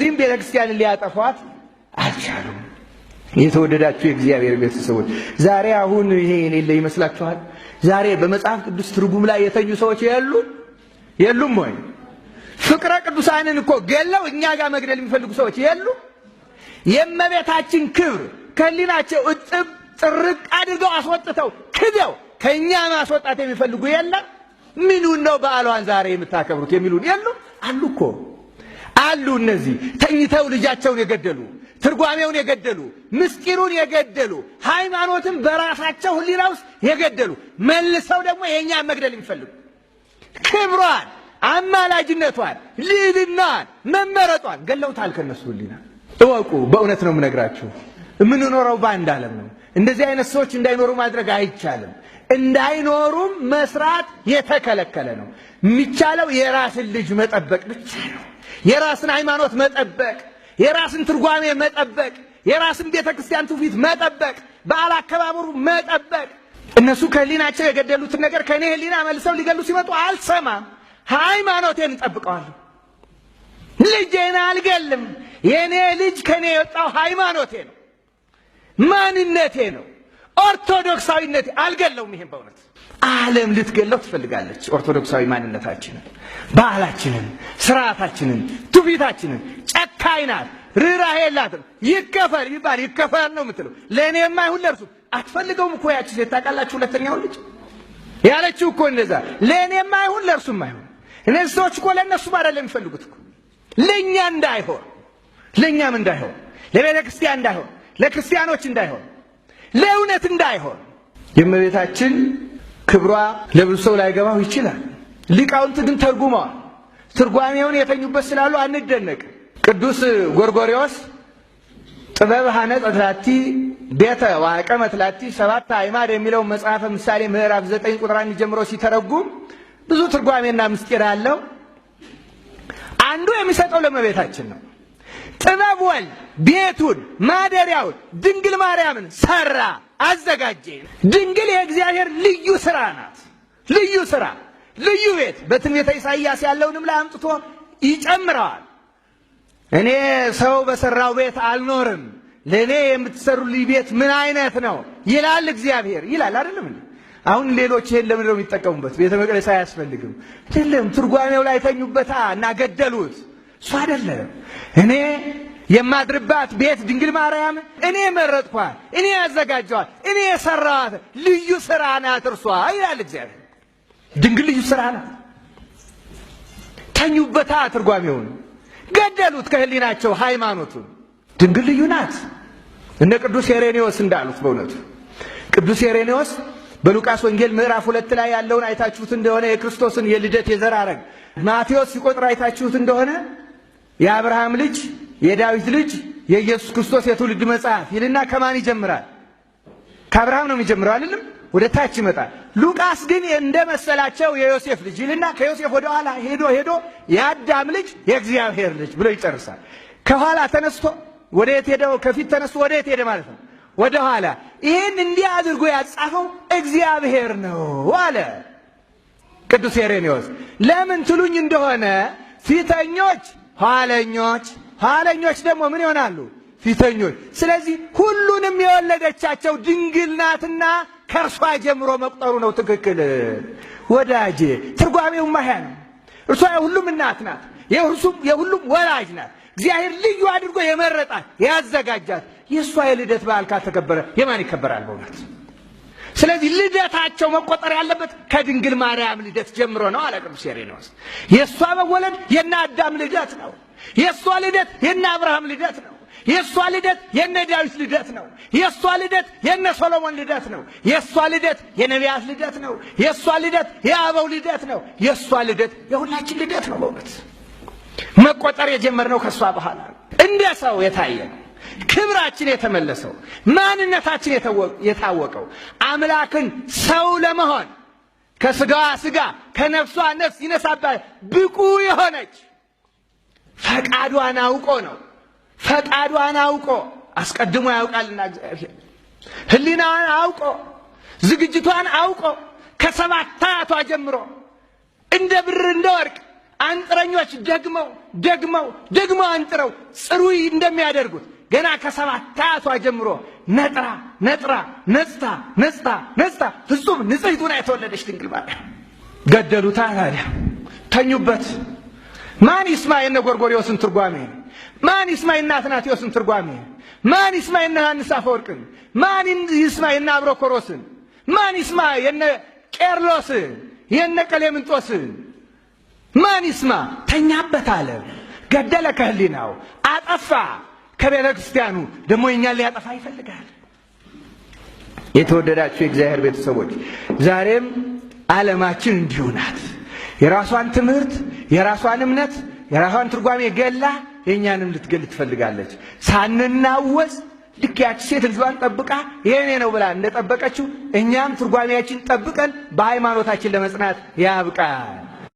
በዚህም ቤተክርስቲያንን ሊያጠፏት አልቻሉም። የተወደዳችሁ የእግዚአብሔር ቤተሰቦች ዛሬ አሁን ይሄ የሌለ ይመስላችኋል? ዛሬ በመጽሐፍ ቅዱስ ትርጉም ላይ የተኙ ሰዎች የሉም ወይ? ፍቅረ ቅዱሳንን እኮ ገለው እኛ ጋር መግደል የሚፈልጉ ሰዎች የሉም? የእመቤታችን ክብር ከህሊናቸው እጥብ ጥርቅ አድርገው አስወጥተው ክደው ከእኛ ማስወጣት የሚፈልጉ የለም? ምኑን ነው በዓሏን ዛሬ የምታከብሩት የሚሉን የሉም? አሉ እኮ አሉ። እነዚህ ተኝተው ልጃቸውን የገደሉ፣ ትርጓሜውን የገደሉ፣ ምስጢሩን የገደሉ፣ ሃይማኖትን በራሳቸው ህሊና ውስጥ የገደሉ፣ መልሰው ደግሞ የእኛን መግደል የሚፈልጉ ክብሯን፣ አማላጅነቷን፣ ልዕልናዋን፣ መመረጧን ገለውታል ከነሱ ህሊና። እወቁ፣ በእውነት ነው የምነግራችሁ። የምንኖረው በአንድ ዓለም ነው። እንደዚህ አይነት ሰዎች እንዳይኖሩ ማድረግ አይቻልም። እንዳይኖሩም መስራት የተከለከለ ነው። የሚቻለው የራስን ልጅ መጠበቅ ብቻ ነው። የራስን ሃይማኖት መጠበቅ፣ የራስን ትርጓሜ መጠበቅ፣ የራስን ቤተክርስቲያን ትውፊት መጠበቅ፣ በዓል አከባበሩ መጠበቅ። እነሱ ከህሊናቸው የገደሉትን ነገር ከኔ ህሊና መልሰው ሊገሉ ሲመጡ አልሰማም። ሃይማኖቴን እጠብቀዋለሁ። ልጄን አልገልም። የኔ ልጅ ከኔ የወጣው ሃይማኖቴ ነው፣ ማንነቴ ነው፣ ኦርቶዶክሳዊነቴ። አልገለውም። ይሄን በእውነት ዓለም ልትገለው ትፈልጋለች። ኦርቶዶክሳዊ ማንነታችንን፣ ባህላችንን፣ ስርዓታችንን፣ ትውፊታችንን። ጨካኝ ናት፣ ርኅራኄ የላትም። ይከፈል ይባል ይከፈል ነው የምትለው። ለእኔማ ይሁን ለእርሱ አትፈልገውም እኮ ያቺ ሴት ታውቃላችሁ። ሁለተኛው ልጅ ያለችው እኮ እንደዛ፣ ለእኔማ ይሁን ለእርሱም አይሁን። እነዚህ ሰዎች እኮ ለእነሱም አይደለም የሚፈልጉት እኮ፣ ለእኛ እንዳይሆን፣ ለእኛም እንዳይሆን፣ ለቤተ ክርስቲያን እንዳይሆን፣ ለክርስቲያኖች እንዳይሆን፣ ለእውነት እንዳይሆን። የእመቤታችን ክብሯ ለብዙ ሰው ላይገባው ይችላል። ሊቃውንት ግን ተርጉመዋል። ትርጓሜውን የተኙበት ስላሉ አንደነቅ። ቅዱስ ጎርጎርዮስ ጥበብ ሐነጸት ላቲ ቤተ ወአቀመት ላቲ ሰባተ አዕማድ የሚለው መጽሐፈ ምሳሌ ምዕራፍ 9 ቁጥር 1 ጀምሮ ሲተረጉም ብዙ ትርጓሜና ምስጢር አለው። አንዱ የሚሰጠው ለእመቤታችን ነው። ጥበብ ወልድ ቤቱን ማደሪያውን ድንግል ማርያምን ሰራ፣ አዘጋጀ። ድንግል የእግዚአብሔር ልዩ ስራ ናት። ልዩ ስራ፣ ልዩ ቤት። በትንቢተ ኢሳይያስ ያለውንም ላይ አምጥቶ ይጨምረዋል። እኔ ሰው በሰራው ቤት አልኖርም፣ ለእኔ የምትሰሩልኝ ቤት ምን አይነት ነው ይላል እግዚአብሔር ይላል። አይደለም እንዴ? አሁን ሌሎች ይሄን ለምን ነው የሚጠቀሙበት? ቤተ መቅደስ አያስፈልግም። አይደለም፣ ትርጓሜው ላይ ተኙበታ እና ገደሉት። እሱ አይደለም። እኔ የማድርባት ቤት ድንግል ማርያም እኔ መረጥኳት፣ እኔ ያዘጋጀዋት፣ እኔ የሰራዋት ልዩ ስራ ናት እርሷ ይላል እግዚአብሔር። ድንግል ልዩ ስራ ናት። ተኙበታ፣ ትርጓሜውን ገደሉት ከህሊናቸው ሃይማኖቱን። ድንግል ልዩ ናት። እነ ቅዱስ ሄሬኔዎስ እንዳሉት በእውነቱ ቅዱስ ሄሬኔዎስ በሉቃስ ወንጌል ምዕራፍ 2 ላይ ያለውን አይታችሁት እንደሆነ የክርስቶስን የልደት የዘር ሐረግ ማቴዎስ ሲቆጥር አይታችሁት እንደሆነ የአብርሃም ልጅ የዳዊት ልጅ የኢየሱስ ክርስቶስ የትውልድ መጽሐፍ ይልና ከማን ይጀምራል? ከአብርሃም ነው የሚጀምረው አይደለም? ወደ ታች ይመጣል። ሉቃስ ግን እንደመሰላቸው የዮሴፍ ልጅ ይልና ከዮሴፍ ወደ ኋላ ሄዶ የአዳም ልጅ የእግዚአብሔር ልጅ ብሎ ይጨርሳል። ከኋላ ተነስቶ ወደ የት ሄደው? ከፊት ተነስቶ ወደ የት ሄደ ማለት ነው? ወደ ኋላ። ይህን እንዲህ አድርጎ ያጻፈው እግዚአብሔር ነው አለ ቅዱስ ሄሬኔዎስ። ለምን ትሉኝ እንደሆነ ፊተኞች ኋለኞች፣ ኋለኞች ደግሞ ምን ይሆናሉ? ፊተኞች። ስለዚህ ሁሉንም የወለደቻቸው ድንግል ናትና ከእርሷ ጀምሮ መቁጠሩ ነው ትክክል። ወዳጄ ትርጓሜው ማያ ነው። እርሷ የሁሉም እናት ናት፣ የሁሉም ወላጅ ናት። እግዚአብሔር ልዩ አድርጎ የመረጣት ያዘጋጃት። የእሷ የልደት በዓል ካልተከበረ የማን ይከበራል በእውነት? ስለዚህ ልደታቸው መቆጠር ያለበት ከድንግል ማርያም ልደት ጀምሮ ነው አለ ቅዱስ ሄሬኔዎስ። የእሷ መወለድ የነ አዳም ልደት ነው። የእሷ ልደት የነ አብርሃም ልደት ነው። የእሷ ልደት የነ ዳዊት ልደት ነው። የእሷ ልደት የነ ሶሎሞን ልደት ነው። የእሷ ልደት የነቢያት ልደት ነው። የእሷ ልደት የአበው ልደት ነው። የእሷ ልደት የሁላችን ልደት ነው። በእውነት መቆጠር የጀመርነው ከእሷ በኋላ እንደ ሰው የታየ ነው። ክብራችን የተመለሰው፣ ማንነታችን የታወቀው፣ አምላክን ሰው ለመሆን ከስጋዋ ስጋ ከነፍሷ ነፍስ ይነሳባል ብቁ የሆነች ፈቃዷን አውቆ ነው። ፈቃዷን አውቆ አስቀድሞ ያውቃልና እግዚአብሔር ሕሊናዋን አውቆ ዝግጅቷን አውቆ ከሰባት አያቷ ጀምሮ እንደ ብር እንደ ወርቅ አንጥረኞች ደግመው አንጥረው ጽሩይ እንደሚያደርጉት ገና ከ7 ጀምሮ ነጽታ ፍጹም ንጽሕት ሆና የተወለደች ድንግል ማርያም ገደሉታ። ታዲያ ተኙበት። ማን ይስማ የነ ጎርጎርዮስን ትርጓሜ? ማን ይስማ የነ አትናቴዎስን ትርጓሜ? ማን ይስማ የነ ዮሐንስ አፈወርቅን? ማን ይስማ የነ አብሮኮሮስን? ማን ይስማ የነ ቄርሎስን የነ ቀሌምንጦስን? ማን ይስማ? ተኛበት አለ። ገደለ ከህሊናው፣ አጠፋ ከቤተ ክርስቲያኑ። ደግሞ እኛን ሊያጠፋ ይፈልጋል። የተወደዳችሁ የእግዚአብሔር ቤተሰቦች ዛሬም ዓለማችን እንዲሁ ናት። የራሷን ትምህርት፣ የራሷን እምነት፣ የራሷን ትርጓሜ ገላ የእኛንም ልትገል ትፈልጋለች። ሳንናወዝ ልክ ያች ሴት ልጇን ጠብቃ የኔ ነው ብላ እንደጠበቀችው እኛም ትርጓሜያችን ጠብቀን በሃይማኖታችን ለመጽናት ያብቃል።